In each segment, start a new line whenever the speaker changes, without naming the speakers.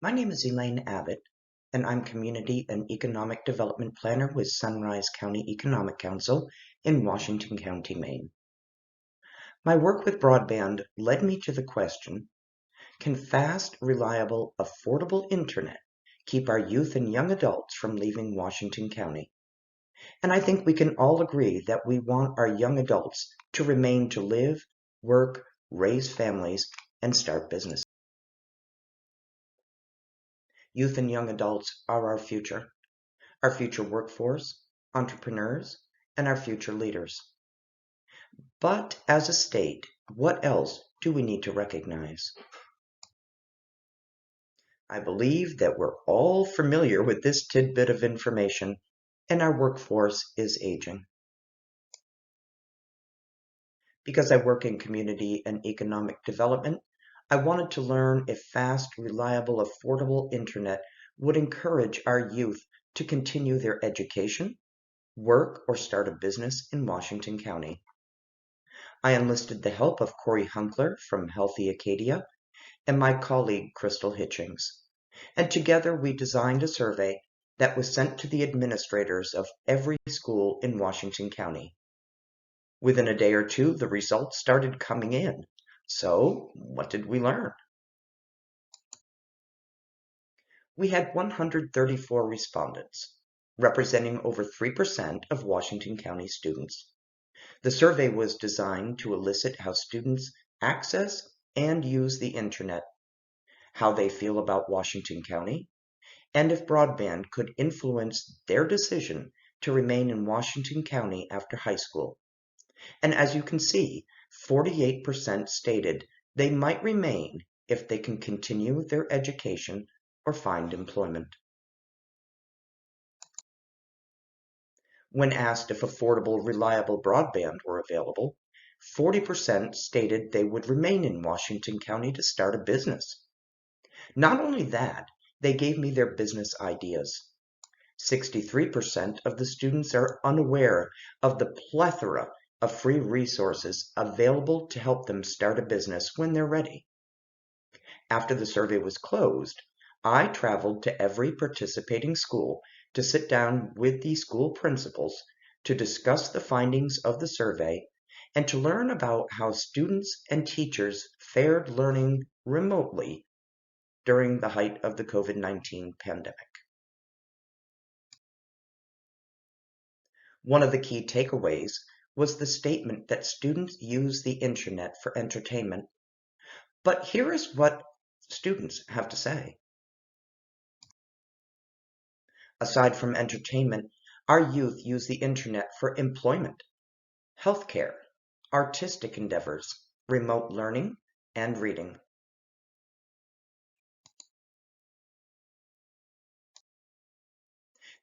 My name is Elaine Abbott, and I'm Community and Economic Development Planner with Sunrise County Economic Council in Washington County, Maine. My work with broadband led me to the question, can fast, reliable, affordable internet keep our youth and young adults from leaving Washington County? And I think we can all agree that we want our young adults to remain to live, work, raise families, and start businesses. Youth and young adults are our future workforce, entrepreneurs, and our future leaders. But as a state, what else do we need to recognize? I believe that we're all familiar with this tidbit of information, and our workforce is aging. Because I work in community and economic development, I wanted to learn if fast, reliable, affordable internet would encourage our youth to continue their education, work, or start a business in Washington County. I enlisted the help of Corey Hunkler from Healthy Acadia and my colleague Crystal Hitchings, and together we designed a survey that was sent to the administrators of every school in Washington County. Within a day or two, the results started coming in. So, what did we learn? We had 134 respondents, representing over 3% of Washington County students. The survey was designed to elicit how students access and use the internet, how they feel about Washington County, and if broadband could influence their decision to remain in Washington County after high school. And as you can see, 48% stated they might remain if they can continue their education or find employment. When asked if affordable, reliable broadband were available, 40% stated they would remain in Washington County to start a business. Not only that, they gave me their business ideas. 63% of the students are unaware of the plethora of free resources available to help them start a business when they're ready. After the survey was closed, I traveled to every participating school to sit down with the school principals to discuss the findings of the survey and to learn about how students and teachers fared learning remotely during the height of the COVID-19 pandemic. One of the key takeaways was the statement that students use the internet for entertainment. But here is what students have to say. Aside from entertainment, our youth use the internet for employment, healthcare, artistic endeavors, remote learning, and reading.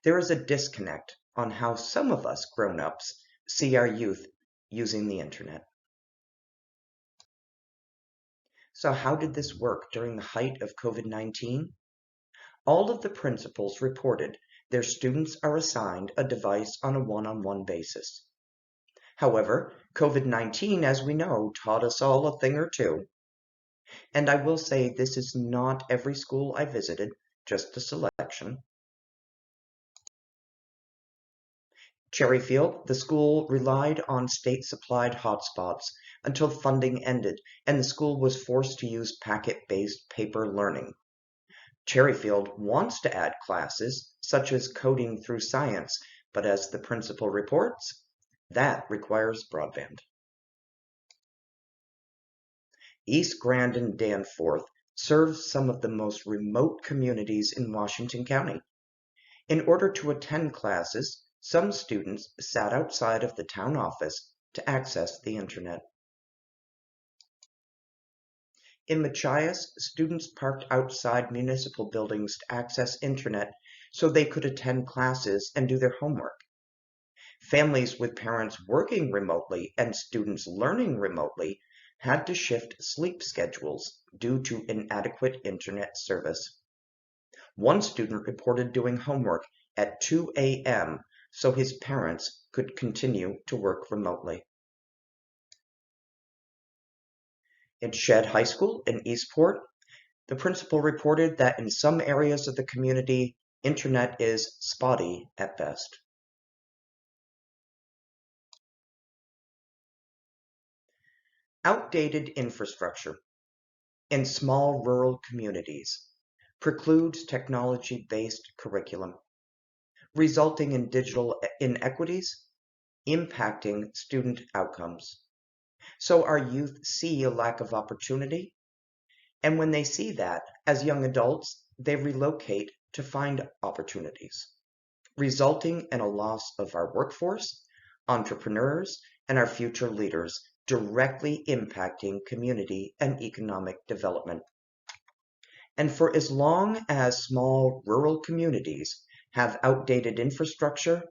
There is a disconnect on how some of us grown-ups see our youth using the internet. So how did this work during the height of COVID-19? All of the principals reported their students are assigned a device on a one-on-one basis. However, COVID-19, as we know, taught us all a thing or two. And I will say this is not every school I visited, just a selection. Cherryfield, the school relied on state-supplied hotspots until funding ended and the school was forced to use packet-based paper learning. Cherryfield wants to add classes, such as coding through science, but as the principal reports, that requires broadband. East Grand and Danforth serve some of the most remote communities in Washington County. In order to attend classes, some students sat outside of the town office to access the internet. In Machias, students parked outside municipal buildings to access internet so they could attend classes and do their homework. Families with parents working remotely and students learning remotely had to shift sleep schedules due to inadequate internet service. One student reported doing homework at 2 a.m. so his parents could continue to work remotely. In Shedd High School in Eastport, The principal reported that in some areas of the community, internet is spotty at best. Outdated infrastructure in small rural communities precludes technology-based curriculum, resulting in digital inequities, impacting student outcomes. So our youth see a lack of opportunity, and when they see that, as young adults, they relocate to find opportunities, resulting in a loss of our workforce, entrepreneurs, and our future leaders, directly impacting community and economic development. And for as long as small rural communities have outdated infrastructure,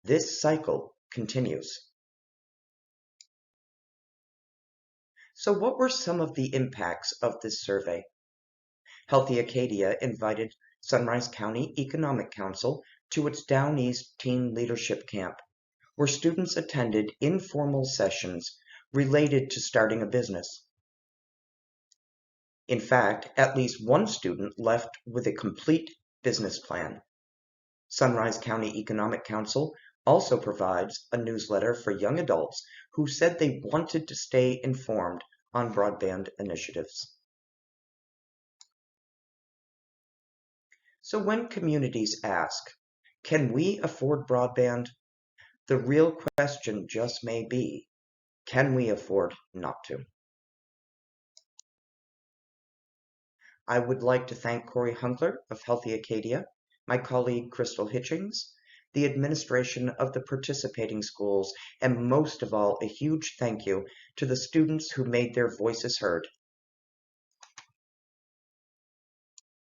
this cycle continues. So what were some of the impacts of this survey? Healthy Acadia invited Sunrise County Economic Council to its Down East Teen Leadership Camp, where students attended informal sessions related to starting a business. In fact, at least one student left with a complete business plan. Sunrise County Economic Council also provides a newsletter for young adults who said they wanted to stay informed on broadband initiatives. So when communities ask, can we afford broadband? The real question just may be, can we afford not to? I would like to thank Corey Hunkler of Healthy Acadia, my colleague Crystal Hitchings, the administration of the participating schools, and most of all, a huge thank you to the students who made their voices heard.